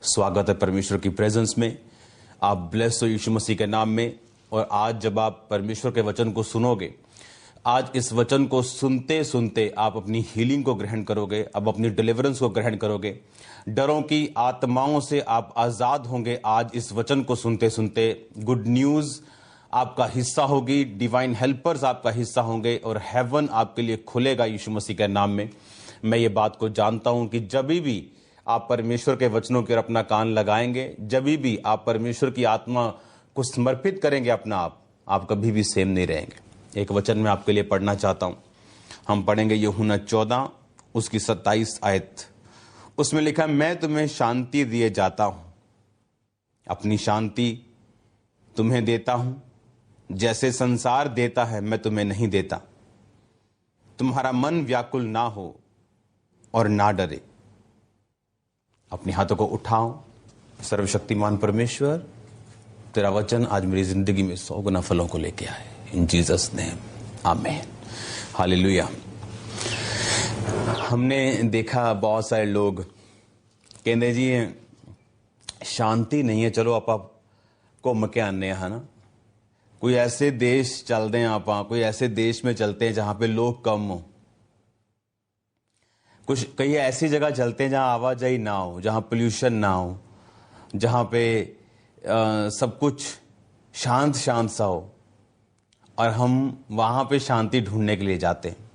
स्वागत है परमेश्वर की प्रेजेंस में। आप ब्लेस हो यीशु मसीह के नाम में। और आज जब आप परमेश्वर के वचन को सुनोगे, आज इस वचन को सुनते सुनते आप अपनी हीलिंग को ग्रहण करोगे, अब अपनी डिलीवरेंस को ग्रहण करोगे, डरों की आत्माओं से आप आजाद होंगे। आज इस वचन को सुनते सुनते गुड न्यूज आपका हिस्सा होगी, डिवाइन हेल्पर्स आपका हिस्सा होंगे और हेवन आपके लिए खुलेगा यीशु मसीह के नाम में। मैं ये बात को जानता हूं कि जब भी आप परमेश्वर के वचनों की ओर अपना कान लगाएंगे, जब भी आप परमेश्वर की आत्मा को समर्पित करेंगे अपना आप कभी भी सेम नहीं रहेंगे। एक वचन मैं आपके लिए पढ़ना चाहता हूं। हम पढ़ेंगे यूहन्ना 14 उसकी 27 आयत। उसमें लिखा है, मैं तुम्हें शांति दिए जाता हूं, अपनी शांति तुम्हें देता हूं, जैसे संसार देता है मैं तुम्हें नहीं देता। तुम्हारा मन व्याकुल ना हो और ना डरे। अपने हाथों को उठाओ। सर्वशक्तिमान परमेश्वर, तेरा वचन आज मेरी जिंदगी में 100 गुना फलों को लेके आए। इन जीसस नेम, आमीन, हालेलुया। हमने देखा बहुत सारे लोग कहते जी शांति नहीं है, चलो आप घूम के आने है ना। कोई ऐसे देश चलते हैं, आप कोई ऐसे देश में चलते हैं जहां पे लोग कम हो। कुछ कई ऐसी जगह चलते हैं जहां आवाजाही ना हो, जहां पोल्यूशन ना हो, जहां पे सब कुछ शांत शांत सा हो, और हम वहां पे शांति ढूंढने के लिए जाते हैं।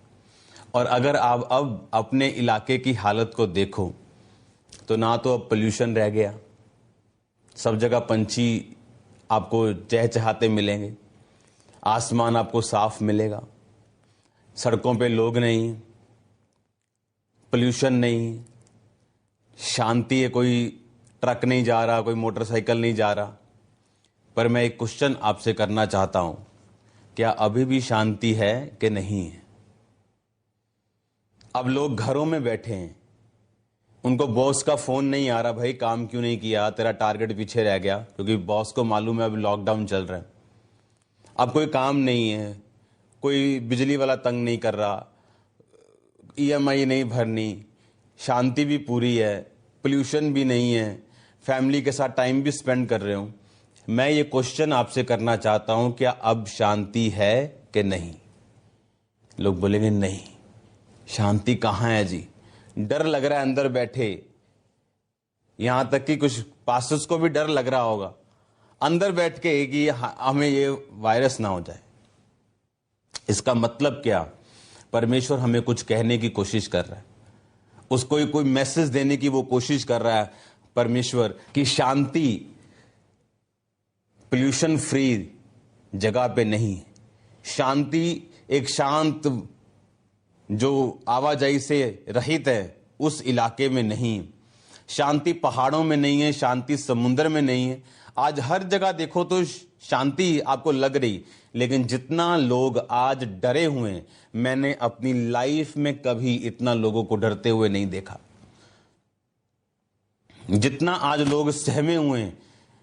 और अगर आप अब अपने इलाके की हालत को देखो तो ना तो अब पोल्यूशन रह गया, सब जगह पंछी आपको चहचहाते मिलेंगे, आसमान आपको साफ मिलेगा, सड़कों पे लोग नहीं, पोल्यूशन नहीं, शांति है, कोई ट्रक नहीं जा रहा, कोई मोटरसाइकिल नहीं जा रहा। पर मैं एक क्वेश्चन आपसे करना चाहता हूं, क्या अभी भी शांति है कि नहीं है? अब लोग घरों में बैठे हैं, उनको बॉस का फोन नहीं आ रहा, भाई काम क्यों नहीं किया, तेरा टारगेट पीछे रह गया, क्योंकि बॉस को मालूम है अब लॉकडाउन चल रहा है। अब कोई काम नहीं है, कोई बिजली वाला तंग नहीं कर रहा, EMI नहीं भरनी, शांति भी पूरी है, पोल्यूशन भी नहीं है, फैमिली के साथ टाइम भी स्पेंड कर रहे हूँ। मैं ये क्वेश्चन आपसे करना चाहता हूँ, क्या अब शांति है कि नहीं? लोग बोलेंगे नहीं, शांति कहाँ है जी, डर लग रहा है अंदर बैठे। यहां तक कि कुछ पास्टर्स को भी डर लग रहा होगा अंदर बैठ के कि हमें ये वायरस ना हो जाए। इसका मतलब क्या? परमेश्वर हमें कुछ कहने की कोशिश कर रहा है, उसको कोई मैसेज देने की वो कोशिश कर रहा है परमेश्वर की शांति पोल्यूशन फ्री जगह पे नहीं। शांति एक शांत जो आवाजाही से रहित है उस इलाके में नहीं। शांति पहाड़ों में नहीं है, शांति समुद्र में नहीं है। आज हर जगह देखो तो शांति आपको लग रही, लेकिन जितना लोग आज डरे हुए हैं, मैंने अपनी लाइफ में कभी इतना लोगों को डरते हुए नहीं देखा। जितना आज लोग सहमे हुए हैं,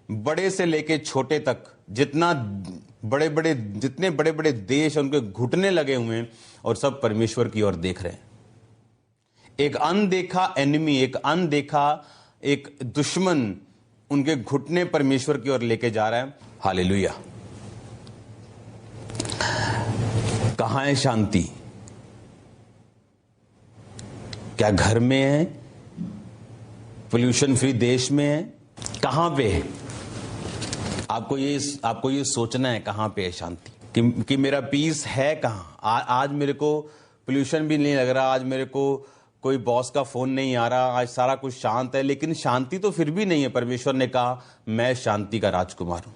बड़े से लेके छोटे तक, जितने बड़े बड़े देश उनके घुटने लगे हुए हैं और सब परमेश्वर की ओर देख रहे हैं। एक अनदेखा एनिमी, एक अनदेखा एक दुश्मन उनके घुटने परमेश्वर की ओर लेके जा रहा है। हालेलुया। कहां है शांति? क्या घर में है? पोल्यूशन फ्री देश में है? कहां पे है? आपको ये सोचना है कहां पे है शांति, कि मेरा पीस है कहां। आज मेरे को पोल्यूशन भी नहीं लग रहा, आज मेरे को कोई बॉस का फोन नहीं आ रहा, आज सारा कुछ शांत है, लेकिन शांति तो फिर भी नहीं है। परमेश्वर ने कहा, मैं शांति का राजकुमार हूं,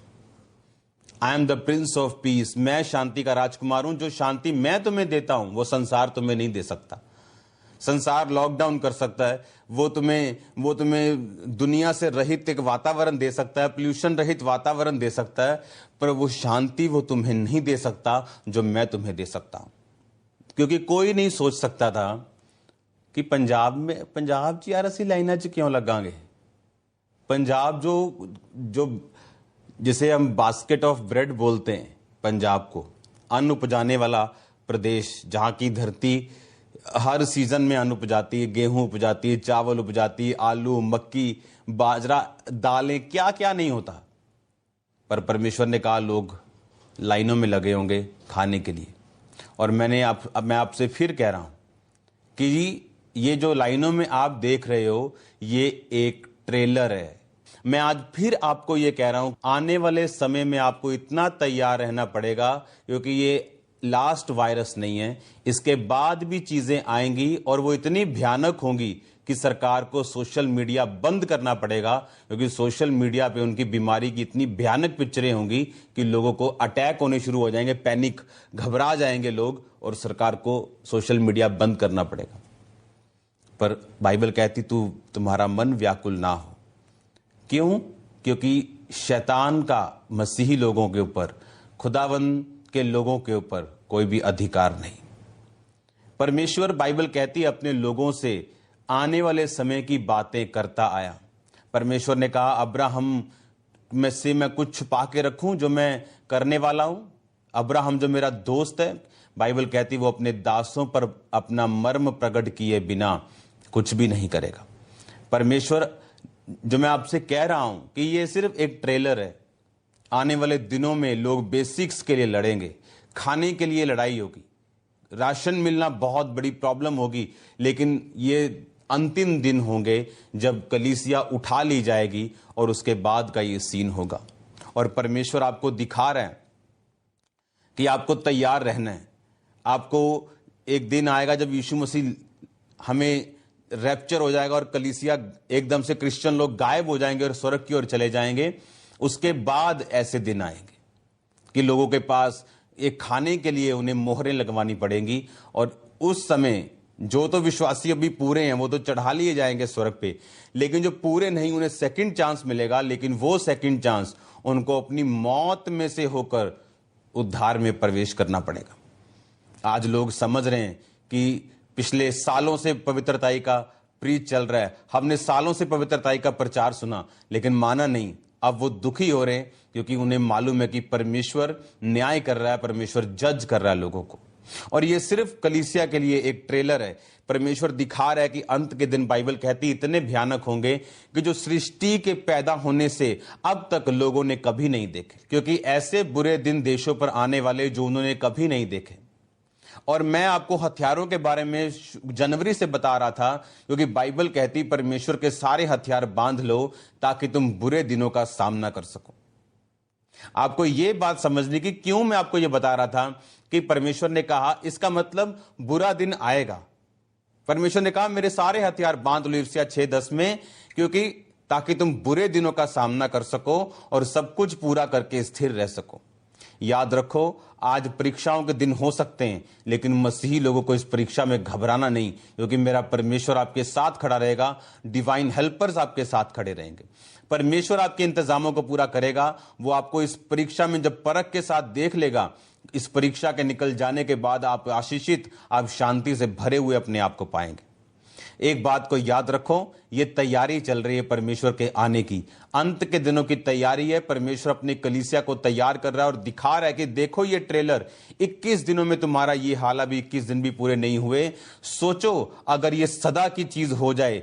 I am the Prince of peace. मैं शांति का राजकुमार हूं। जो शांति मैं तुम्हें देता हूं वो संसार तुम्हें नहीं दे सकता। संसार लॉकडाउन कर सकता है, वो तुम्हें दुनिया से रहित एक वातावरण दे सकता है, पोल्यूशन रहित वातावरण दे सकता है, पर वो शांति वो तुम्हें नहीं दे सकता जो मैं तुम्हें दे सकता हूं। क्योंकि कोई नहीं सोच सकता था कि पंजाब च यार असं लाइना च क्यों लगांगे। पंजाब जो जिसे हम बास्केट ऑफ ब्रेड बोलते हैं, पंजाब को अन्न उपजाने वाला प्रदेश, जहां की धरती हर सीजन में अन्न उपजाती है, गेहूं उपजाती है, चावल उपजाती है, आलू, मक्की, बाजरा, दालें, क्या क्या नहीं होता। पर परमेश्वर ने कहा लोग लाइनों में लगे होंगे खाने के लिए। और मैं आपसे फिर कह रहा हूं कि ये जो लाइनों में आप देख रहे हो ये एक ट्रेलर है। मैं आज फिर आपको ये कह रहा हूं, आने वाले समय में आपको इतना तैयार रहना पड़ेगा, क्योंकि ये लास्ट वायरस नहीं है। इसके बाद भी चीजें आएंगी और वो इतनी भयानक होंगी कि सरकार को सोशल मीडिया बंद करना पड़ेगा, क्योंकि सोशल मीडिया पे उनकी बीमारी की इतनी भयानक पिक्चरें होंगी कि लोगों को अटैक होने शुरू हो जाएंगे, पैनिक, घबरा जाएंगे लोग, और सरकार को सोशल मीडिया बंद करना पड़ेगा। पर बाइबल कहती तुम्हारा मन व्याकुल ना हो। क्यों? क्योंकि शैतान का मसीही लोगों के ऊपर, खुदावंद के लोगों के ऊपर कोई भी अधिकार नहीं। परमेश्वर, बाइबल कहती है, अपने लोगों से आने वाले समय की बातें करता आया। परमेश्वर ने कहा अब्राहम में से मैं कुछ छुपा के रखूं जो मैं करने वाला हूं। अब्राहम जो मेरा दोस्त है, बाइबल कहती वो अपने दासों पर अपना मर्म प्रकट किए बिना कुछ भी नहीं करेगा। परमेश्वर, जो मैं आपसे कह रहा हूं कि ये सिर्फ एक ट्रेलर है। आने वाले दिनों में लोग बेसिक्स के लिए लड़ेंगे, खाने के लिए लड़ाई होगी, राशन मिलना बहुत बड़ी प्रॉब्लम होगी, लेकिन ये अंतिम दिन होंगे जब कलीसिया उठा ली जाएगी और उसके बाद का ये सीन होगा। और परमेश्वर आपको दिखा रहे हैं कि आपको तैयार रहना है। आपको एक दिन आएगा जब यीशु मसीह हमें रैप्चर हो जाएगा और कलीसिया एकदम से, क्रिश्चियन लोग गायब हो जाएंगे और स्वर्ग की ओर चले जाएंगे। उसके बाद ऐसे दिन आएंगे कि लोगों के पास एक खाने के लिए उन्हें मोहरें लगवानी पड़ेंगी, और उस समय जो तो विश्वासी अभी पूरे हैं वो तो चढ़ा लिए जाएंगे स्वर्ग पे, लेकिन जो पूरे नहीं उन्हें सेकंड चांस मिलेगा। लेकिन वो सेकंड चांस उनको अपनी मौत में से होकर उद्धार में प्रवेश करना पड़ेगा। आज लोग समझ रहे हैं कि पिछले सालों से पवित्रताई का प्रीच चल रहा है, हमने सालों से पवित्रताई का प्रचार सुना, लेकिन माना नहीं। अब वो दुखी हो रहे हैं क्योंकि उन्हें मालूम है कि परमेश्वर न्याय कर रहा है, परमेश्वर जज कर रहा है लोगों को। और ये सिर्फ कलीसिया के लिए एक ट्रेलर है। परमेश्वर दिखा रहा है कि अंत के दिन, बाइबल कहती है, इतने भयानक होंगे कि जो सृष्टि के पैदा होने से अब तक लोगों ने कभी नहीं देखे, क्योंकि ऐसे बुरे दिन देशों पर आने वाले जो उन्होंने कभी नहीं देखे। और मैं आपको हथियारों के बारे में जनवरी से बता रहा था, क्योंकि बाइबल कहती परमेश्वर के सारे हथियार बांध लो ताकि तुम बुरे दिनों का सामना कर सको। आपको यह बात समझने की क्यों मैं आपको यह बता रहा था कि परमेश्वर ने कहा इसका मतलब बुरा दिन आएगा। परमेश्वर ने कहा मेरे सारे हथियार बांध लो, यिर्मयाह 6:10 में, क्योंकि ताकि तुम बुरे दिनों का सामना कर सको और सब कुछ पूरा करके स्थिर रह सको। याद रखो, आज परीक्षाओं के दिन हो सकते हैं, लेकिन मसीही लोगों को इस परीक्षा में घबराना नहीं, क्योंकि मेरा परमेश्वर आपके साथ खड़ा रहेगा। डिवाइन हेल्पर्स आपके साथ खड़े रहेंगे। परमेश्वर आपके इंतजामों को पूरा करेगा। वो आपको इस परीक्षा में जब परख के साथ देख लेगा, इस परीक्षा के निकल जाने के बाद आप आशीषित, आप शांति से भरे हुए अपने आप को पाएंगे। एक बात को याद रखो, ये तैयारी चल रही है परमेश्वर के आने की, अंत के दिनों की तैयारी है। परमेश्वर अपनी कलीसिया को तैयार कर रहा है और दिखा रहा है कि देखो ये ट्रेलर, 21 दिनों में तुम्हारा ये हाल, अभी 21 दिन भी पूरे नहीं हुए। सोचो अगर ये सदा की चीज हो जाए,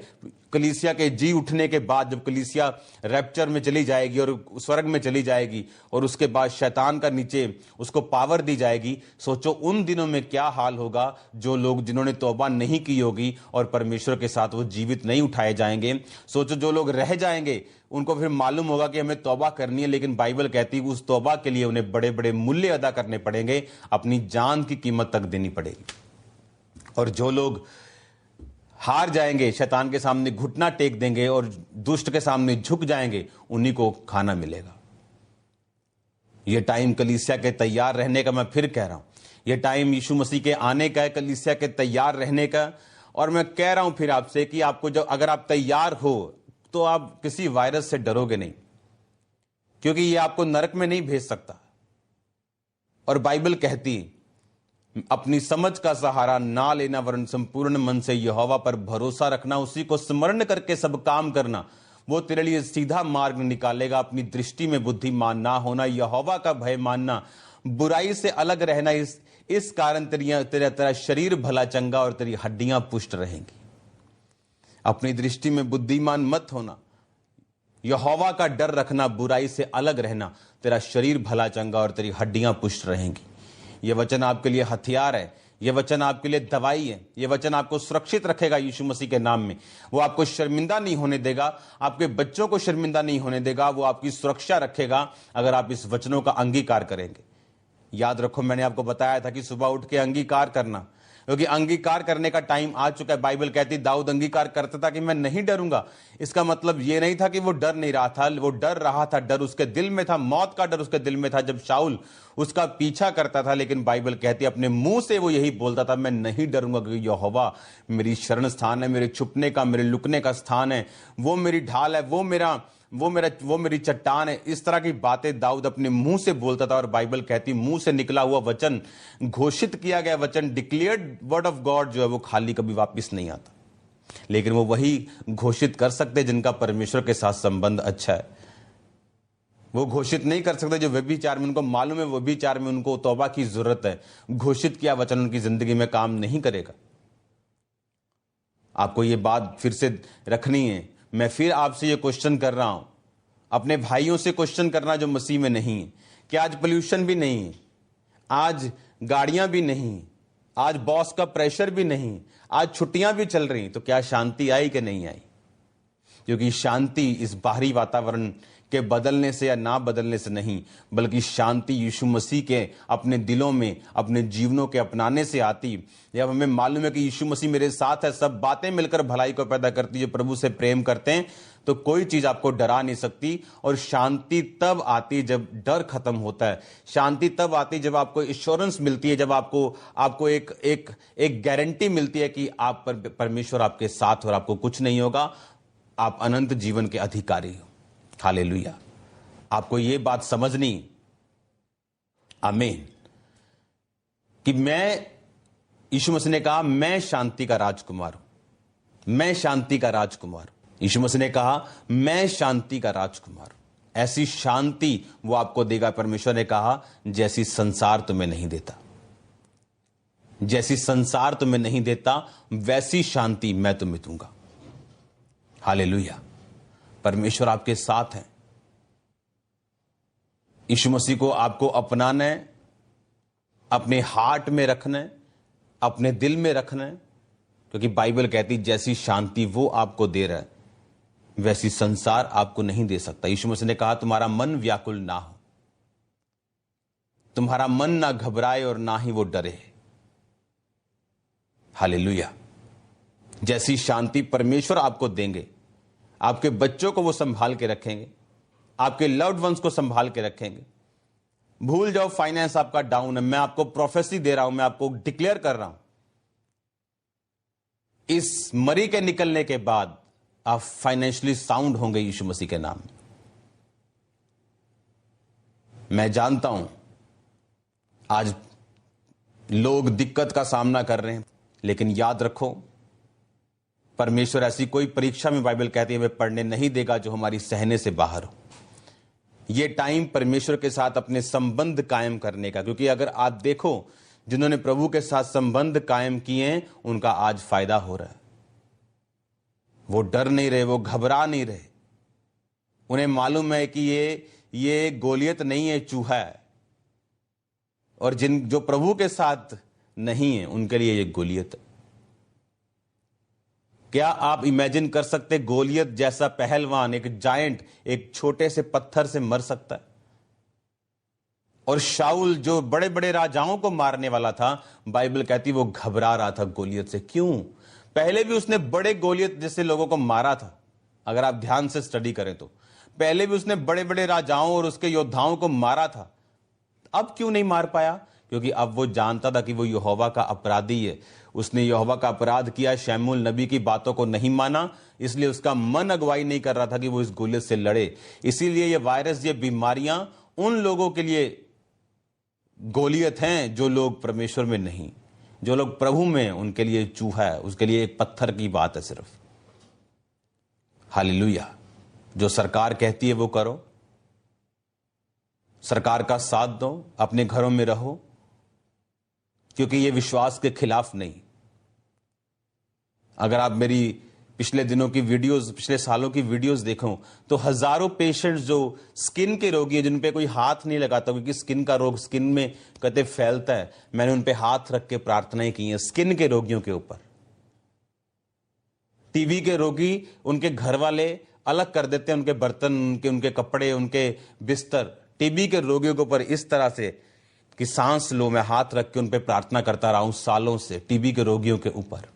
कलीसिया के जी उठने के बाद, जब कलीसिया रैप्चर में चली जाएगी और स्वर्ग में चली जाएगी और उसके बाद शैतान का नीचे उसको पावर दी जाएगी, सोचो उन दिनों में क्या हाल होगा। जो लोग जिन्होंने तौबा नहीं की होगी और परमेश्वर के साथ वो जीवित नहीं उठाए जाएंगे। सोचो जो लोग रह जाएंगे उनको फिर मालूम होगा कि हमें तौबा करनी है, लेकिन बाइबल कहती है उस तौबा के लिए उन्हें बड़े बड़े मूल्य अदा करने पड़ेंगे, अपनी जान की कीमत तक देनी पड़ेगी। और जो लोग हार जाएंगे, शैतान के सामने घुटना टेक देंगे और दुष्ट के सामने झुक जाएंगे, उन्हीं को खाना मिलेगा। यह टाइम कलीसिया के तैयार रहने का, मैं फिर कह रहा हूं, यह टाइम यीशु मसीह के आने का है, कलीसिया के तैयार रहने का। और मैं कह रहा हूं फिर आपसे कि आपको जब, अगर आप तैयार हो तो आप किसी वायरस से डरोगे नहीं, क्योंकि यह आपको नरक में नहीं भेज सकता। और बाइबल कहती अपनी समझ का सहारा ना लेना, वरन संपूर्ण मन से यहोवा पर भरोसा रखना, उसी को स्मरण करके सब काम करना, वो तेरे लिए सीधा मार्ग निकालेगा। अपनी दृष्टि में बुद्धिमान ना होना, यहोवा का भय मानना, बुराई से अलग रहना, इस कारण तेरा शरीर भला चंगा और तेरी हड्डियां पुष्ट रहेंगी। अपनी दृष्टि में बुद्धिमान मत होना, यहोवा का डर रखना, बुराई से अलग रहना, तेरा शरीर भला चंगा और तेरी हड्डियां पुष्ट रहेंगी। यह वचन आपके लिए हथियार है, यह वचन आपके लिए दवाई है, यह वचन आपको सुरक्षित रखेगा यीशु मसीह के नाम में। वो आपको शर्मिंदा नहीं होने देगा, आपके बच्चों को शर्मिंदा नहीं होने देगा, वो आपकी सुरक्षा रखेगा अगर आप इस वचनों का अंगीकार करेंगे। याद रखो, मैंने आपको बताया था कि सुबह उठ के अंगीकार करना, क्योंकि अंगीकार करने का टाइम आ चुका है। बाइबल कहती दाऊद अंगीकार करता था कि मैं नहीं डरूंगा। इसका मतलब यह नहीं था कि वो डर नहीं रहा था, वो डर रहा था, डर उसके दिल में था, मौत का डर उसके दिल में था जब शाऊल उसका पीछा करता था। लेकिन बाइबल कहती अपने मुंह से वो यही बोलता था, मैं नहीं डरूंगा, क्योंकि यहोवा मेरी शरण स्थान है, मेरे छुपने का, मेरे लुकने का स्थान है, वो मेरी ढाल है, वो मेरी चट्टान है। इस तरह की बातें दाऊद अपने मुंह से बोलता था। और बाइबल कहती मुंह से निकला हुआ वचन, घोषित किया गया वचन, डिक्लेयर्ड वर्ड ऑफ गॉड जो है वो खाली कभी वापस नहीं आता। लेकिन वो वही घोषित कर सकते जिनका परमेश्वर के साथ संबंध अच्छा है। वो घोषित नहीं कर सकते जो व्यभिचार में, उनको मालूम है व्यभिचार में उनको तौबा की जरूरत है। घोषित किया वचन उनकी जिंदगी में काम नहीं करेगा। आपको ये बात फिर से रखनी है। मैं फिर आपसे ये क्वेश्चन कर रहा हूं, अपने भाइयों से क्वेश्चन करना जो मसीह में नहीं है, कि आज पोल्यूशन भी नहीं है, आज गाड़ियां भी नहीं, आज बॉस का प्रेशर भी नहीं, आज छुट्टियां भी चल रही, तो क्या शांति आई कि नहीं आई? क्योंकि शांति इस बाहरी वातावरण के बदलने से या ना बदलने से नहीं, बल्कि शांति यीशु मसीह के अपने दिलों में, अपने जीवनों के अपनाने से आती। जब हमें मालूम है कि यीशु मसीह मेरे साथ है, सब बातें मिलकर भलाई को पैदा करती है। जो प्रभु से प्रेम करते हैं तो कोई चीज आपको डरा नहीं सकती। और शांति तब आती जब डर खत्म होता है। शांति तब आती जब आपको एश्योरेंस मिलती है, जब आपको एक गारंटी मिलती है कि आप परमेश्वर आपके साथ और आपको कुछ नहीं होगा, आप अनंत जीवन के अधिकारी हो। हालेलुया। आपको यह बात समझनी, आमीन, कि यीशु मसीह ने कहा मैं शांति का राजकुमार हूं, मैं शांति का राजकुमार हूं। यीशु मसीह ने कहा मैं शांति का राजकुमार हूं। ऐसी शांति वो आपको देगा। परमेश्वर ने कहा जैसी संसार तुम्हें नहीं देता, जैसी संसार तुम्हें नहीं देता वैसी शांति मैं तुम्हें दूंगा। हालेलुया। परमेश्वर आपके साथ है। यीशु मसीह को आपको अपनाना है, अपने हार्ट में रखना है, अपने दिल में रखना है, क्योंकि बाइबल कहती जैसी शांति वो आपको दे रहा है वैसी संसार आपको नहीं दे सकता। यीशु मसीह ने कहा तुम्हारा मन व्याकुल ना हो, तुम्हारा मन ना घबराए और ना ही वो डरे। हालेलुया। जैसी शांति परमेश्वर आपको देंगे, आपके बच्चों को वो संभाल के रखेंगे, आपके लव्ड वंस को संभाल के रखेंगे। भूल जाओ फाइनेंस आपका डाउन है, मैं आपको प्रोफेसी दे रहा हूं, मैं आपको डिक्लेयर कर रहा हूं, इस मरी के निकलने के बाद आप फाइनेंशियली साउंड होंगे यीशु मसीह के नाम। मैं जानता हूं आज लोग दिक्कत का सामना कर रहे हैं, लेकिन याद रखो परमेश्वर ऐसी कोई परीक्षा में बाइबल कहती है वे पढ़ने नहीं देगा जो हमारी सहने से बाहर हो। यह टाइम परमेश्वर के साथ अपने संबंध कायम करने का, क्योंकि अगर आप देखो जिन्होंने प्रभु के साथ संबंध कायम किए हैं उनका आज फायदा हो रहा है। वो डर नहीं रहे, वो घबरा नहीं रहे। उन्हें मालूम है कि ये गोलियत नहीं है, चूहा है। और जो प्रभु के साथ नहीं है उनके लिए ये गोलियत है। क्या आप इमेजिन कर सकते गोलियत जैसा पहलवान, एक जायंट, एक छोटे से पत्थर से मर सकता है? और शाऊल जो बड़े बड़े राजाओं को मारने वाला था, बाइबल कहती वो घबरा रहा था गोलियत से। क्यों? पहले भी उसने बड़े गोलियत जैसे लोगों को मारा था। अगर आप ध्यान से स्टडी करें तो पहले भी उसने बड़े बड़े राजाओं और उसके योद्धाओं को मारा था। अब क्यों नहीं मार पाया? क्योंकि अब वो जानता था कि वो यहोवा का अपराधी है। उसने यहोवा का अपराध किया, शमूएल नबी की बातों को नहीं माना, इसलिए उसका मन अगुवाई नहीं कर रहा था कि वो इस गोलियत से लड़े। इसीलिए ये वायरस, ये बीमारियां उन लोगों के लिए गोलियत हैं जो लोग परमेश्वर में नहीं, जो लोग प्रभु में, उनके लिए चूहा है, उसके लिए एक पत्थर की बात है सिर्फ। हालेलुया। जो सरकार कहती है वो करो, सरकार का साथ दो, अपने घरों में रहो, क्योंकि ये विश्वास के खिलाफ नहीं। अगर आप मेरी पिछले दिनों की वीडियोस, पिछले सालों की वीडियोस देखो तो हजारों पेशेंट्स जो स्किन के रोगी है, जिन पे कोई हाथ नहीं लगाता, क्योंकि स्किन का रोग स्किन में कहते फैलता है, मैंने उन पे हाथ रख के प्रार्थनाएं की हैं स्किन के रोगियों के ऊपर। टीबी के रोगी, उनके घर वाले अलग कर देते हैं उनके बर्तन, उनके कपड़े, उनके बिस्तर। टीबी के रोगियों के ऊपर इस तरह से कि सांस लो, मैं हाथ रख के उन पे प्रार्थना करता रहा हूं सालों से, टीबी के रोगियों के ऊपर।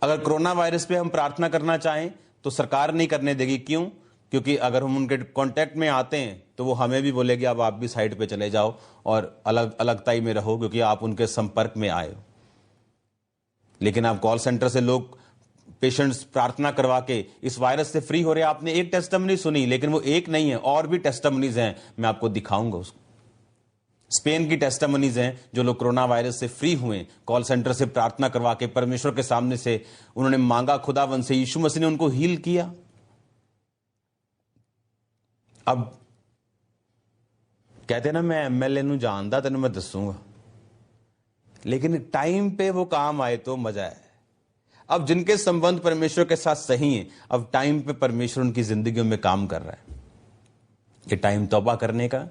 अगर कोरोना वायरस पे हम प्रार्थना करना चाहें तो सरकार नहीं करने देगी। क्यों? क्योंकि अगर हम उनके कांटेक्ट में आते हैं तो वो हमें भी बोलेगी अब आप भी साइड पे चले जाओ और अलग अलगताई में रहो, क्योंकि आप उनके संपर्क में आए हो। लेकिन आप कॉल सेंटर से लोग, पेशेंट्स प्रार्थना करवा के इस वायरस से फ्री हो रहे हैं। आपने एक टेस्टिमनी सुनी, लेकिन वो एक नहीं है, और भी टेस्टिमनीज हैं, मैं आपको दिखाऊंगा उसको। स्पेन की टेस्टिमनीज हैं, जो लोग कोरोना वायरस से फ्री हुए, कॉल सेंटर से प्रार्थना करवा के परमेश्वर के सामने से उन्होंने मांगा खुदावन से, यीशु मसीह ने उनको हील किया। अब कहते ना, मैं एमएलए नू जानदा, तेन मैं दसूंगा, लेकिन टाइम पे वो काम आए तो मजा है। अब जिनके संबंध परमेश्वर के साथ सही हैं, अब टाइम पे परमेश्वर उनकी जिंदगियों में काम कर रहा है। ये टाइम तौबा करने का,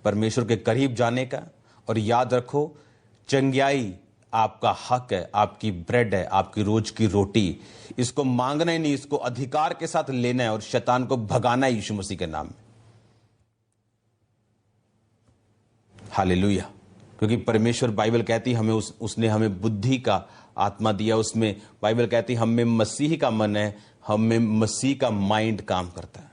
परमेश्वर के करीब जाने का। और याद रखो, चंगियाई आपका हक है, आपकी ब्रेड है, आपकी रोज की रोटी। इसको मांगना ही नहीं, इसको अधिकार के साथ लेना है और शैतान को भगाना है यीशु मसीह के नाम में। हालेलुया। क्योंकि परमेश्वर, बाइबल कहती हमें उसने हमें बुद्धि का आत्मा दिया। उसमें बाइबल कहती हम में मसीह का मन है, हम में मसीह का माइंड काम करता है।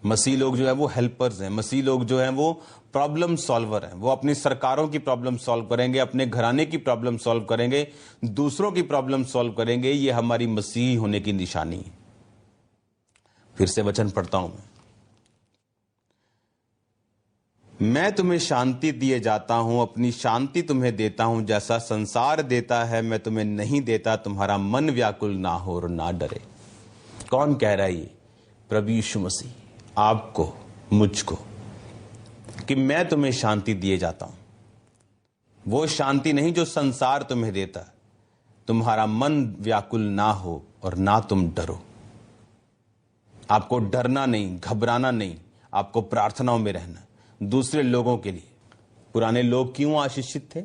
मसीह लोग जो है वो हेल्पर्स हैं, मसीह लोग जो हैं वो प्रॉब्लम सॉल्वर हैं। वो अपनी सरकारों की प्रॉब्लम सॉल्व करेंगे, अपने घराने की प्रॉब्लम सॉल्व करेंगे, दूसरों की प्रॉब्लम सॉल्व करेंगे। ये हमारी मसीह होने की निशानी है। फिर से वचन पढ़ता हूं मैं तुम्हें शांति दिए जाता हूं, अपनी शांति तुम्हें देता हूं, जैसा संसार देता है मैं तुम्हें नहीं देता। तुम्हारा मन व्याकुल ना हो और ना डरे। कौन कह रहा है ये? प्रभु यीशु मसीह आपको, मुझको, कि मैं तुम्हें शांति दिए जाता हूं। वो शांति नहीं जो संसार तुम्हें देता। तुम्हारा मन व्याकुल ना हो और ना तुम डरो। आपको डरना नहीं, घबराना नहीं, आपको प्रार्थनाओं में रहना दूसरे लोगों के लिए। पुराने लोग क्यों आशीषित थे?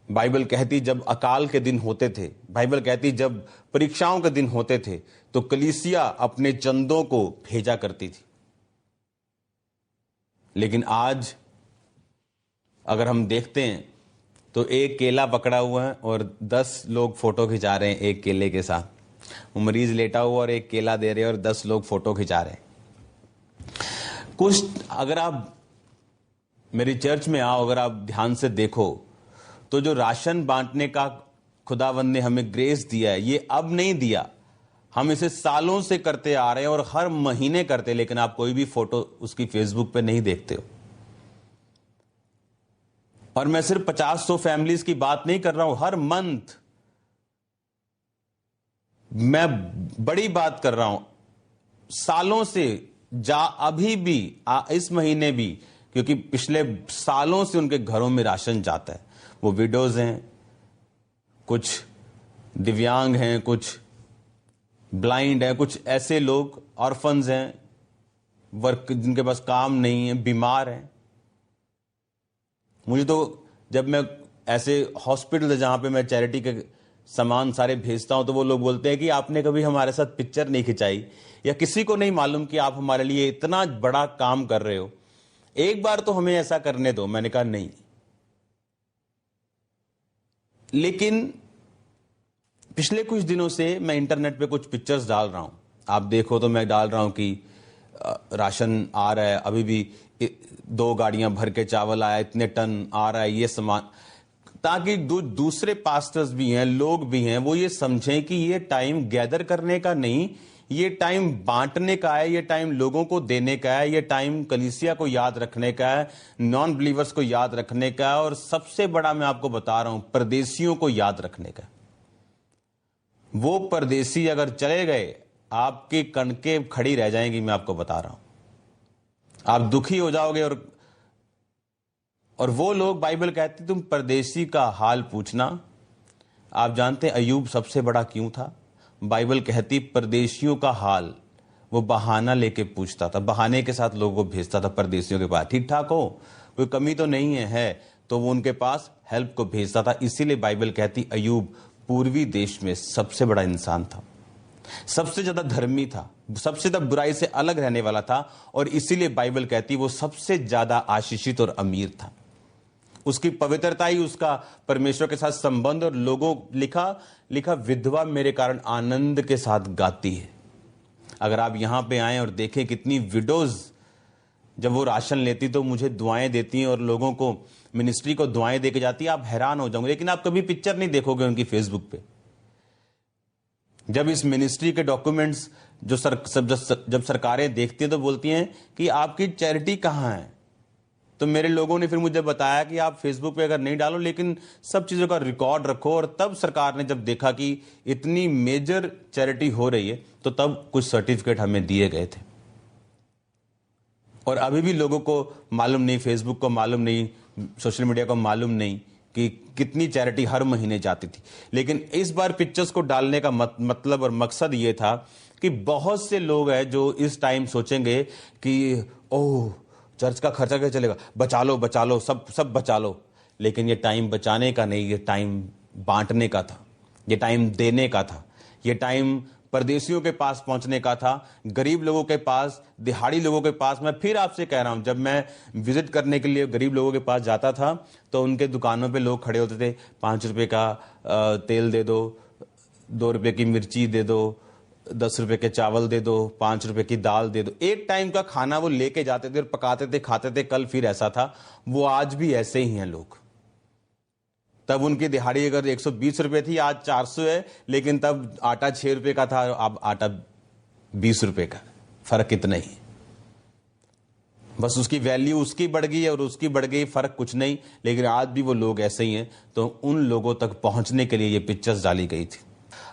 बाइबल कहती जब अकाल के दिन होते थे, बाइबल कहती जब परीक्षाओं के दिन होते थे, तो कलीसिया अपने चंदों को भेजा करती थी। लेकिन आज अगर हम देखते हैं तो एक केला पकड़ा हुआ है और 10 लोग फोटो खिंचा रहे हैं एक केले के साथ। वो मरीज लेटा हुआ और एक केला दे रहे हैं और 10 लोग फोटो खिंचा रहे हैं। कुछ अगर आप मेरी चर्च में आओ, अगर आप ध्यान से देखो, तो जो राशन बांटने का खुदावंद ने हमें ग्रेस दिया है, ये अब नहीं दिया, हम इसे सालों से करते आ रहे हैं और हर महीने करते। लेकिन आप कोई भी फोटो उसकी फेसबुक पे नहीं देखते हो। और मैं सिर्फ 50-100 फैमिलीज की बात नहीं कर रहा हूं, हर मंथ मैं बड़ी बात कर रहा हूं। सालों से अभी भी इस महीने भी, क्योंकि पिछले सालों से उनके घरों में राशन जाता है। वो विडोज हैं, कुछ दिव्यांग हैं, कुछ ब्लाइंड हैं, कुछ ऐसे लोग ऑर्फन्स हैं, वर्क जिनके पास काम नहीं है, बीमार हैं। मुझे तो जब मैं ऐसे हॉस्पिटल जहां पे मैं चैरिटी के सामान सारे भेजता हूं, तो वो लोग बोलते हैं कि आपने कभी हमारे साथ पिक्चर नहीं खिंचाई, या किसी को नहीं मालूम कि आप हमारे लिए इतना बड़ा काम कर रहे हो, एक बार तो हमें ऐसा करने दो। मैंने कहा नहीं। लेकिन पिछले कुछ दिनों से मैं इंटरनेट पे कुछ पिक्चर्स डाल रहा हूं, आप देखो तो मैं डाल रहा हूं कि राशन आ रहा है, अभी भी 2 गाड़ियां भर के चावल आया, इतने टन आ रहा है, ये सामान, ताकि दूसरे पास्टर्स भी हैं, लोग भी हैं, वो ये समझें कि ये टाइम गैदर करने का नहीं, ये टाइम बांटने का है, ये टाइम लोगों को देने का है, ये टाइम कलीसिया को याद रखने का है, नॉन बिलीवर्स को याद रखने का है, और सबसे बड़ा मैं आपको बता रहा हूं, परदेशियों को याद रखने का। वो परदेशी अगर चले गए आपकी कणकें खड़ी रह जाएंगी, मैं आपको बता रहा हूं। आप दुखी हो जाओगे। और वो लोग, बाइबल कहती तुम परदेशी का हाल पूछना। आप जानते हैं अय्यूब सबसे बड़ा क्यों था? बाइबल कहती परदेशियों का हाल वो बहाना लेके पूछता था, बहाने के साथ लोगों को भेजता था परदेशियों के पास। ठीक ठाक हो, कोई कमी तो नहीं है तो वो उनके पास हेल्प को भेजता था। इसीलिए बाइबल कहती अय्यूब पूर्वी देश में सबसे बड़ा इंसान था, सबसे ज्यादा धर्मी था, सबसे ज्यादा बुराई से अलग रहने वाला था। और इसीलिए बाइबल कहती वो सबसे ज्यादा आशीषित और अमीर था। उसकी पवित्रता ही उसका परमेश्वर के साथ संबंध। और लोगों लिखा विधवा मेरे कारण आनंद के साथ गाती है। अगर आप यहां पे आए और देखें कितनी विडोज जब वो राशन लेती तो मुझे दुआएं देती हैं और लोगों को, मिनिस्ट्री को दुआएं देके जाती है, आप हैरान हो जाओगे। लेकिन आप कभी पिक्चर नहीं देखोगे उनकी फेसबुक पे। जब इस मिनिस्ट्री के डॉक्यूमेंट्स जब सरकारें देखती हैं तो बोलती हैं कि आपकी चैरिटी कहां है। तो मेरे लोगों ने फिर मुझे बताया कि आप फेसबुक पे अगर नहीं डालो लेकिन सब चीजों का रिकॉर्ड रखो। और तब सरकार ने जब देखा कि इतनी मेजर चैरिटी हो रही है तो तब कुछ सर्टिफिकेट हमें दिए गए थे। और अभी भी लोगों को मालूम नहीं, फेसबुक को मालूम नहीं, सोशल मीडिया को मालूम नहीं कि कितनी चैरिटी हर महीने जाती थी। लेकिन इस बार पिक्चर्स को डालने का मतलब और मकसद ये था कि बहुत से लोग हैं जो इस टाइम सोचेंगे कि ओह चर्च का खर्चा क्या चलेगा, बचा लो, सब बचा लो। लेकिन ये टाइम बचाने का नहीं, ये टाइम बांटने का था, ये टाइम देने का था, ये टाइम परदेशियों के पास पहुंचने का था, गरीब लोगों के पास, दिहाड़ी लोगों के पास। मैं फिर आपसे कह रहा हूं, जब मैं विजिट करने के लिए गरीब लोगों के पास जाता था तो उनके दुकानों पे लोग खड़े होते थे, 5 रुपए का तेल दे दो, 2 रुपए की मिर्ची दे दो, 10 रुपए के चावल दे दो, 5 रुपए की दाल दे दो। एक टाइम का खाना वो लेके जाते थे और पकाते थे, खाते थे। कल फिर ऐसा था, वो आज भी ऐसे ही हैं लोग। तब उनकी दिहाड़ी अगर 120 रुपए थी, आज 400 है। लेकिन तब आटा 6 रुपए का था, अब आटा 20 रुपए का। फर्क इतना ही, बस उसकी वैल्यू उसकी बढ़ गई और उसकी बढ़ गई, फर्क कुछ नहीं। लेकिन आज भी वो लोग ऐसे ही हैं। तो उन लोगों तक पहुंचने के लिए ये पिक्चर्स डाली गई थी।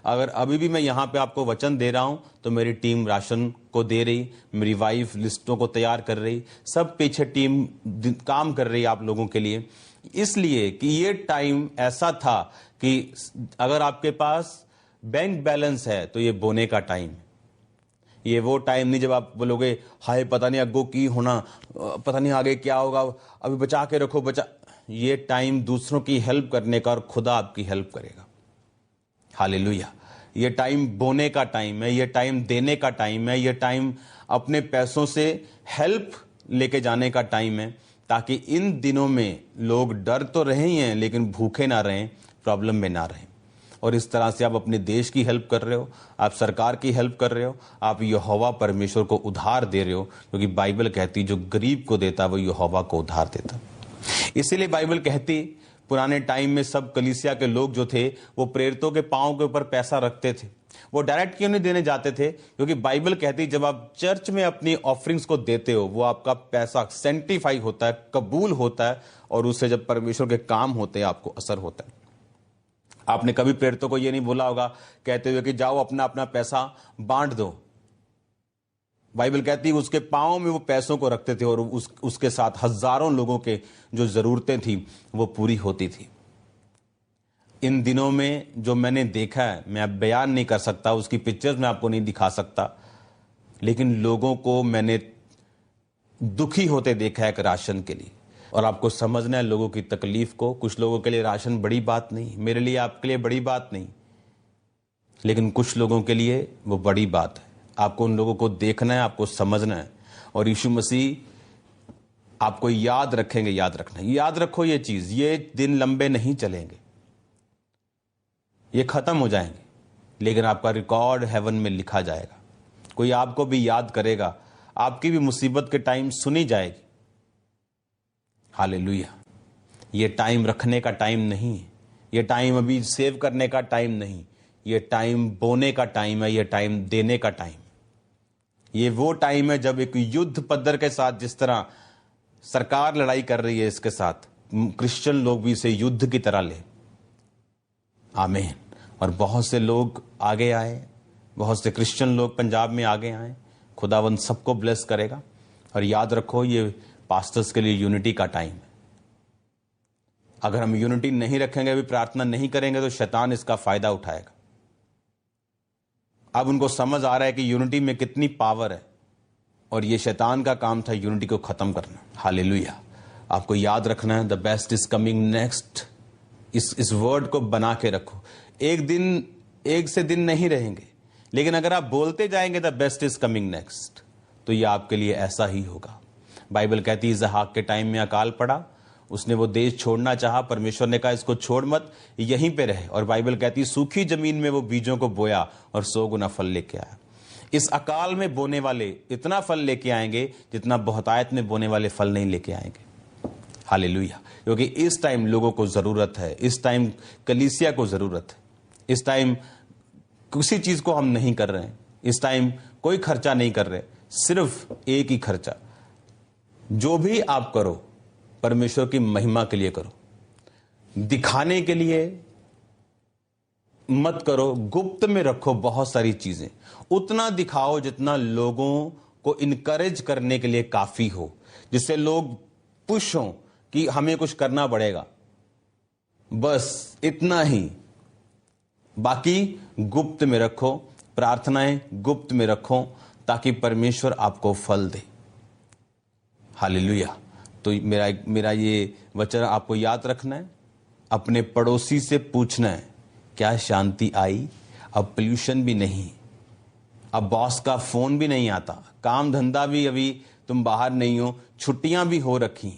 अगर अभी भी मैं यहां पे आपको वचन दे रहा हूं तो मेरी टीम राशन को दे रही, मेरी वाइफ लिस्टों को तैयार कर रही, सब पीछे टीम काम कर रही आप लोगों के लिए। इसलिए कि ये टाइम ऐसा था कि अगर आपके पास बैंक बैलेंस है तो ये बोने का टाइम है। ये वो टाइम नहीं जब आप बोलोगे हाय पता नहीं अग्गो की होना, पता नहीं आगे क्या होगा, अभी बचा के रखो बचा। ये टाइम दूसरों की हेल्प करने का और खुदा आपकी हेल्प करेगा। हालेलुया। ये टाइम बोने का टाइम है, ये टाइम देने का टाइम है, ये टाइम अपने पैसों से हेल्प लेके जाने का टाइम है, ताकि इन दिनों में लोग डर तो रहे ही हैं लेकिन भूखे ना रहें, प्रॉब्लम में ना रहें। और इस तरह से आप अपने देश की हेल्प कर रहे हो, आप सरकार की हेल्प कर रहे हो, आप यहोवा परमेश्वर को उधार दे रहे हो। क्योंकि बाइबल कहती जो गरीब को देता वो यहोवा को उधार देता। इसीलिए बाइबल कहती पुराने टाइम में सब कलीसिया के लोग जो थे वो प्रेरितों के पांव के ऊपर पैसा रखते थे। वो डायरेक्ट क्यों नहीं देने जाते थे? क्योंकि बाइबल कहती जब आप चर्च में अपनी ऑफरिंग्स को देते हो वो आपका पैसा सेंटिफाई होता है, कबूल होता है, और उससे जब परमेश्वर के काम होते हैं आपको असर होता है। आपने कभी प्रेरितों को ये नहीं बोला होगा कहते हुए कि जाओ अपना अपना पैसा बांट दो। बाइबल कहती है उसके पांव में वो पैसों को रखते थे और उसके साथ हजारों लोगों के जो जरूरतें थी वो पूरी होती थी। इन दिनों में जो मैंने देखा है मैं अब बयान नहीं कर सकता, उसकी पिक्चर्स मैं आपको नहीं दिखा सकता, लेकिन लोगों को मैंने दुखी होते देखा है एक राशन के लिए। और आपको समझना है लोगों की तकलीफ को। कुछ लोगों के लिए राशन बड़ी बात नहीं, मेरे लिए आपके लिए बड़ी बात नहीं, लेकिन कुछ लोगों के लिए वो बड़ी बात है। आपको उन लोगों को देखना है, आपको समझना है। और यीशु मसीह आपको याद रखेंगे। याद रखना, याद रखो ये चीज, ये दिन लंबे नहीं चलेंगे, ये खत्म हो जाएंगे, लेकिन आपका रिकॉर्ड हेवन में लिखा जाएगा। कोई आपको भी याद करेगा, आपकी भी मुसीबत के टाइम सुनी जाएगी। हालेलुया। ये टाइम रखने का टाइम नहीं है, ये टाइम अभी सेव करने का टाइम नहीं, ये टाइम बोने का टाइम है, ये टाइम देने का टाइम। ये वो टाइम है जब एक युद्ध पद्धर के साथ, जिस तरह सरकार लड़ाई कर रही है इसके साथ, क्रिश्चियन लोग भी इसे युद्ध की तरह ले। आमीन। और बहुत से लोग आगे आए, बहुत से क्रिश्चियन लोग पंजाब में आगे आए। खुदावंद सबको ब्लेस करेगा। और याद रखो, ये पास्टर्स के लिए यूनिटी का टाइम है। अगर हम यूनिटी नहीं रखेंगे, अभी प्रार्थना नहीं करेंगे, तो शैतान इसका फायदा उठाएगा। अब उनको समझ आ रहा है कि यूनिटी में कितनी पावर है, और ये शैतान का काम था यूनिटी को खत्म करना। हालेलुया। आपको याद रखना है, the best is coming next. इस वर्ड को बना के रखो। एक से दिन नहीं रहेंगे, लेकिन अगर आप बोलते जाएंगे the best is coming next, तो ये आपके लिए ऐसा ही होगा। बाइबल कहती है इसहाक के टाइम में अकाल पड़ा, उसने वो देश छोड़ना चाहा, परमेश्वर ने कहा इसको छोड़ मत, यहीं पे रहे। और बाइबल कहती है सूखी जमीन में वो बीजों को बोया और 100 गुना फल लेके आया। इस अकाल में बोने वाले इतना फल लेके आएंगे जितना बहुतायत में बोने वाले फल नहीं लेके आएंगे। हालेलुया। क्योंकि इस टाइम लोगों को जरूरत है, इस टाइम कलीसिया को जरूरत है। इस टाइम किसी चीज को हम नहीं कर रहे हैं, इस टाइम कोई खर्चा नहीं कर रहे, सिर्फ एक ही खर्चा, जो भी आप करो परमेश्वर की महिमा के लिए करो। दिखाने के लिए मत करो, गुप्त में रखो बहुत सारी चीजें। उतना दिखाओ जितना लोगों को इनकरेज करने के लिए काफी हो, जिससे लोग पुश हों कि हमें कुछ करना पड़ेगा। बस इतना ही। बाकी गुप्त में रखो, प्रार्थनाएं गुप्त में रखो, ताकि परमेश्वर आपको फल दे। हालेलुया। तो मेरा ये वचन आपको याद रखना है। अपने पड़ोसी से पूछना है क्या शांति आई? अब पोल्यूशन भी नहीं, अब बॉस का फोन भी नहीं आता, काम धंधा भी, अभी तुम बाहर नहीं हो, छुट्टियां भी हो रखी,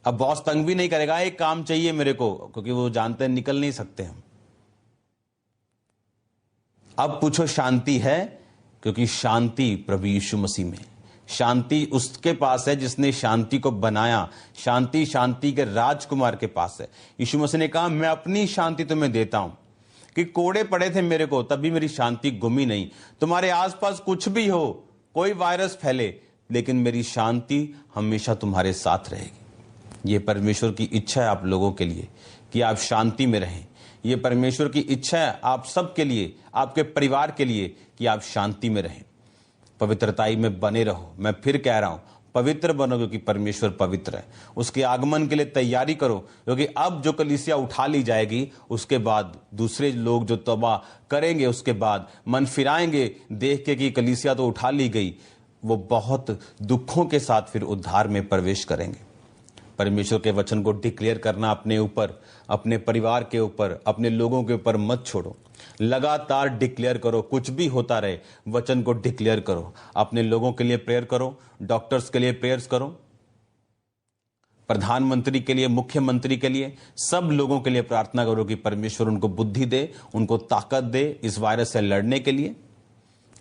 अब बॉस तंग भी नहीं करेगा, एक काम चाहिए मेरे को, क्योंकि वो जानते हैं निकल नहीं सकते हम। अब पूछो शांति है, क्योंकि शांति प्रभु यीशु मसीह में, शांति उसके पास है जिसने शांति को बनाया। शांति शांति के राजकुमार के पास है। यीशु मसीह ने कहा मैं अपनी शांति तुम्हें देता हूं, कि कोड़े पड़े थे मेरे को तभी मेरी शांति गुमी नहीं। तुम्हारे आसपास कुछ भी हो, कोई वायरस फैले, लेकिन मेरी शांति हमेशा तुम्हारे साथ रहेगी। ये परमेश्वर की इच्छा है आप लोगों के लिए कि आप शांति में रहें। ये परमेश्वर की इच्छा है आप सबके लिए, आपके परिवार के लिए, कि आप शांति में रहें, पवित्रताई में बने रहो। मैं फिर कह रहा हूं, पवित्र बनो क्योंकि परमेश्वर पवित्र है। उसके आगमन के लिए तैयारी करो, क्योंकि अब जो कलीसिया उठा ली जाएगी, उसके बाद दूसरे लोग जो तौबा करेंगे, उसके बाद मन फिराएंगे देख के कि कलीसिया तो उठा ली गई, वो बहुत दुखों के साथ फिर उद्धार में प्रवेश करेंगे। परमेश्वर के वचन को डिक्लेयर करना अपने ऊपर, अपने परिवार के ऊपर, अपने लोगों के ऊपर मत छोड़ो। लगातार डिक्लेयर करो, कुछ भी होता रहे, वचन को डिक्लेयर करो। अपने लोगों के लिए प्रेयर करो, डॉक्टर्स के लिए प्रेयर्स करो, प्रधानमंत्री के लिए, मुख्यमंत्री के लिए, सब लोगों के लिए प्रार्थना करो कि परमेश्वर उनको बुद्धि दे, उनको ताकत दे इस वायरस से लड़ने के लिए।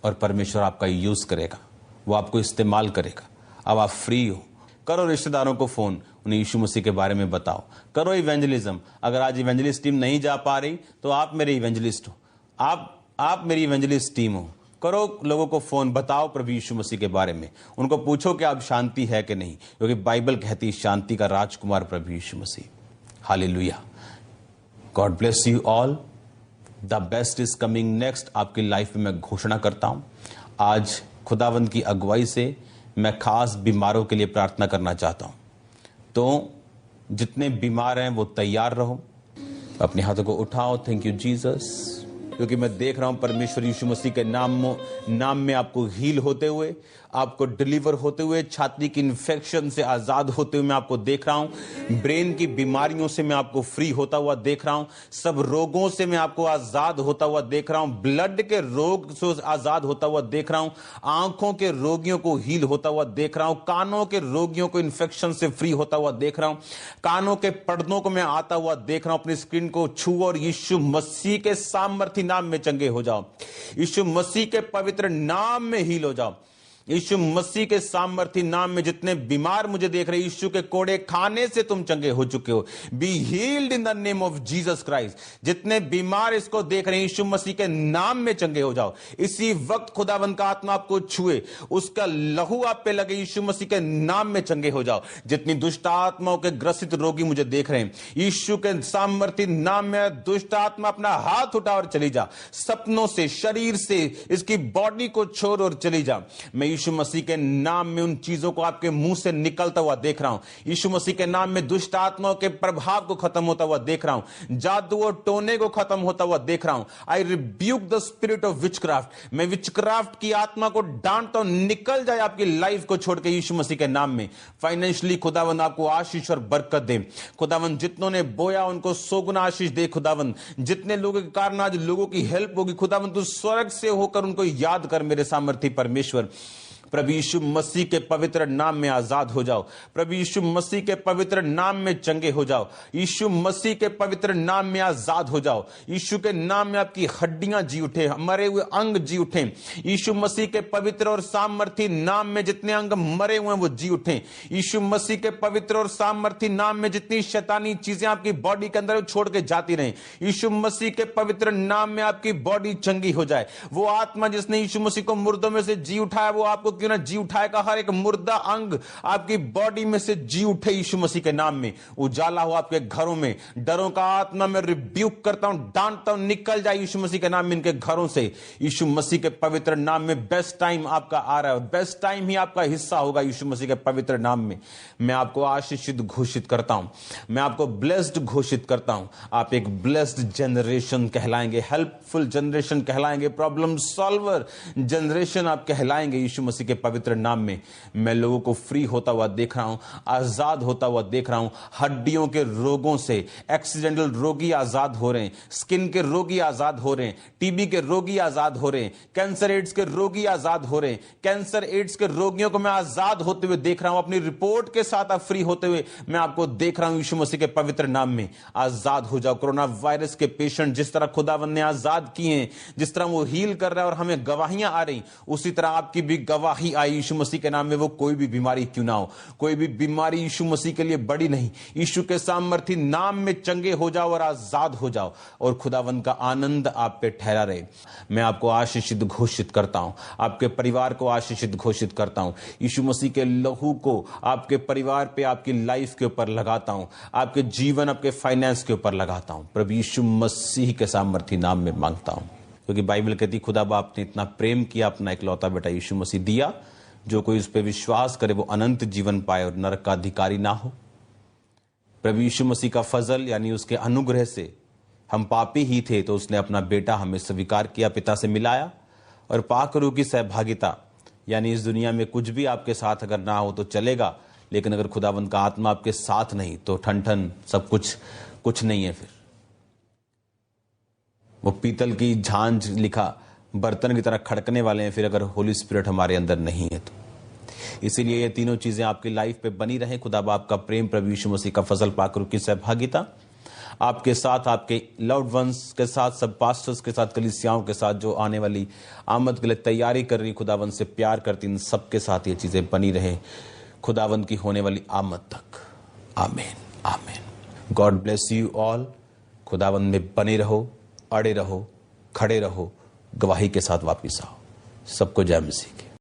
और परमेश्वर आपका यूज करेगा, वो आपको इस्तेमाल करेगा। अब आप फ्री हो, करो रिश्तेदारों को फोन, उन्हें यीशु मसीह के बारे में बताओ, करो इवेंजलिज्म। अगर आज इवेंजलिस्ट टीम नहीं जा पा रही तो आप मेरे इवेंजलिस्ट हो, आप मेरी इवेंजलिस्ट टीम हो। करो लोगों को फोन, बताओ प्रभु यीशु मसीह के बारे में, उनको पूछो कि आप शांति है कि नहीं, क्योंकि बाइबल कहती है शांति का राजकुमार प्रभु Yeshu Masih. Hallelujah. God bless you all. The best is coming next आपकी लाइफ में मैं घोषणा करता हूं। आज खुदावंद की अगुवाई से मैं खास बीमारों के लिए प्रार्थना करना चाहता हूं। तो जितने बीमार हैं वो तैयार रहो, अपने हाथों को उठाओ। थैंक यू जीसस, क्योंकि मैं देख रहा हूं परमेश्वर यीशु मसीह के नाम में आपको हील होते हुए, आपको डिलीवर होते हुए, छाती की इन्फेक्शन से आजाद होते हुए मैं आपको देख रहा हूं। ब्रेन की बीमारियों से मैं आपको फ्री होता हुआ देख रहा हूं। सब रोगों से मैं आपको आजाद होता हुआ देख रहा हूं। ब्लड के रोग से आजाद होता हुआ देख रहा हूं। आंखों के रोगियों को हील होता हुआ देख रहा हूं। कानों के रोगियों को इन्फेक्शन से फ्री होता हुआ देख रहा हूं। कानों के पर्दों को मैं आता हुआ देख रहा हूं। अपनी स्क्रीन को छू और यीशु मसीह के सामर्थी नाम में चंगे हो जाओ। यीशु मसीह के पवित्र नाम में हील हो जाओ। यीशु मसीह के सामर्थी नाम में जितने बीमार मुझे देख रहे, यीशु के कोड़े खाने से तुम चंगे हो चुके हो। Be healed in the name of Jesus Christ. जितने बीमार इसको देख रहे हैं, यीशु मसीह के नाम में चंगे हो जाओ। इसी वक्त खुदावंद का आत्मा आपको छुए, उसका लहू आप पे लगे, यीशु मसीह के नाम में चंगे हो जाओ। जितनी दुष्ट आत्माओं के ग्रसित रोगी मुझे देख रहे हैं, यीशु के सामर्थी नाम में दुष्ट आत्मा अपना हाथ उठा और चली जा। सपनों से, शरीर से, इसकी बॉडी को छोड़ और चली जा। मैं यीशु मसीह के नाम में उन चीजों को आपके मुंह से निकलता हुआ देख रहा हूं। यीशु मसीह के नाम में दुष्ट आत्माओं के प्रभाव को खत्म होता हुआ देख रहा हूं। जादू और टोने को खत्म होता हुआ देख रहा हूं। आई rebuke the spirit of witchcraft. मैं विचक्राफ्ट की आत्मा को डांटता हूं, निकल जाए आपकी लाइफ को छोड़ के यीशु मसीह के नाम में। फाइनेंशियली खुदावंद आपको आशीष और बरकत दे। खुदावंद जितनों ने बोया उनको 100 गुना आशीष दे। खुदावंद जितने लोगों के कारण आज लोगों की हेल्प होगी, खुदावंद तू स्वर्ग से होकर उनको याद कर मेरे सामर्थी परमेश्वर। प्रभु यीशु मसीह के पवित्र नाम में आजाद हो जाओ। प्रभु यीशु मसीह के पवित्र नाम में चंगे हो जाओ। यीशु मसीह के पवित्र नाम में आजाद हो जाओ। यीशु के नाम में आपकी हड्डियां जी उठे, मरे हुए अंग जी उठे। यीशु मसीह के पवित्र और सामर्थी नाम में जितने अंग मरे हुए हैं वो जी उठे। यीशु मसीह के पवित्र और सामर्थी नाम में जितनी शैतानी चीजें आपकी बॉडी के अंदर छोड़ के जाती रहे, यीशु मसीह के पवित्र नाम में आपकी बॉडी चंगी हो जाए। वो आत्मा जिसने यीशु मसीह को मुर्दों में से जी उठाया, वो आपको क्यों ना जी उठाएगा। हर एक मुर्दा अंग आपकी बॉडी में से जी उठे यीशु मसीह के नाम में। उजाला हो आपके घरों में। डरों का आत्मा में रिब्यूक करता हूं, डांटता हूं, निकल जाए यीशु मसीह के नाम में इनके घरों से। यीशु मसीह के पवित्र नाम में बेस्ट टाइम आपका आ रहा है। बेस्ट टाइम ही आपका हिस्सा होगा यीशु मसीह के पवित्र नाम में। मैं आपको आशीषित घोषित करता हूं, मैं आपको ब्लेस्ड घोषित करता हूं। आप एक ब्लेस्ड जनरेशन कहलाएंगे, हेल्पफुल जनरेशन कहलाएंगे, प्रॉब्लम सॉल्वर जनरेशन आप कहलाएंगे यीशु मसीह के पवित्र नाम में। मैं लोगों को फ्री होता हुआ देख रहा हूं, आजाद होता हुआ देख रहा हूं। हड्डियों के रोगों से एक्सीडेंटल रोगी आजाद हो रहे हैं, स्किन के रोगी आजाद हो रहे हैं, टीबी के रोगी आजाद हो रहे हैं, कैंसर एड्स के रोगी आजाद हो रहे हैं। कैंसर एड्स के रोगियों को मैं आजाद होते हुए देख रहा हूं। अपनी रिपोर्ट के साथ आप फ्री होते हुए मैं आपको देख रहा हूं यीशु मसीह के पवित्र नाम में। आजाद हो जाओ। कोरोना वायरस के पेशेंट जिस तरह खुदावंद ने आजाद किए हैं, जिस तरह वो हील कर रहा है और हमें गवाहियां आ रही, उसी तरह आपकी भी गवाही आई यीशु मसीह के नाम में। वो कोई भी बीमारी क्यों ना हो, कोई भी बीमारी यीशु मसीह के लिए बड़ी नहीं। यीशु के सामर्थी नाम में चंगे हो जाओ और आजाद हो जाओ और खुदावंद का आनंद आप पे ठहरा रहे। मैं आपको आशीषित घोषित करता हूं, आपके परिवार को आशीषित घोषित करता हूं। यीशु मसीह के लहू को आपके परिवार पे, आपकी लाइफ के ऊपर लगाता हूं, आपके जीवन, आपके फाइनेंस के ऊपर लगाता हूं। प्रभु यीशु मसीह के सामर्थी नाम में मांगता हूं, क्योंकि बाइबल कहती खुदा बाप ने इतना प्रेम किया, अपना इकलौता बेटा यीशु मसीह दिया, जो कोई उस पर विश्वास करे वो अनंत जीवन पाए और नरक का अधिकारी ना हो। प्रभु यीशु मसीह का फजल यानी उसके अनुग्रह से हम पापी ही थे, तो उसने अपना बेटा हमें स्वीकार किया, पिता से मिलाया, और पाक रूह की सहभागिता यानी इस दुनिया में कुछ भी आपके साथ अगर ना हो तो चलेगा, लेकिन अगर खुदावंद का आत्मा आपके साथ नहीं तो ठन ठन सब कुछ नहीं है। फिर वो पीतल की झांझ लिखा बर्तन की तरह खड़कने वाले हैं, फिर अगर होली स्पिरिट हमारे अंदर नहीं है तो। इसीलिए ये तीनों चीजें आपकी लाइफ पे बनी रहें। खुदा बाप का प्रेम, प्रभु यीशु मसीह का फजल, पाक रूह की सहभागिता आपके साथ, आपके लव्ड वंस के साथ, सब पास्टर्स के साथ, कलीसियाओं के साथ, जो आने वाली आमद के लिए तैयारी कर रही, खुदावंद से प्यार करती, इन सबके साथ ये चीजें बनी रहे खुदावंद की होने वाली आमद तक। आमीन, आमीन। God bless you all. खुदावंद में बने रहो, अड़े रहो, खड़े रहो, गवाही के साथ वापिस आओ। सबको जय मसीह की।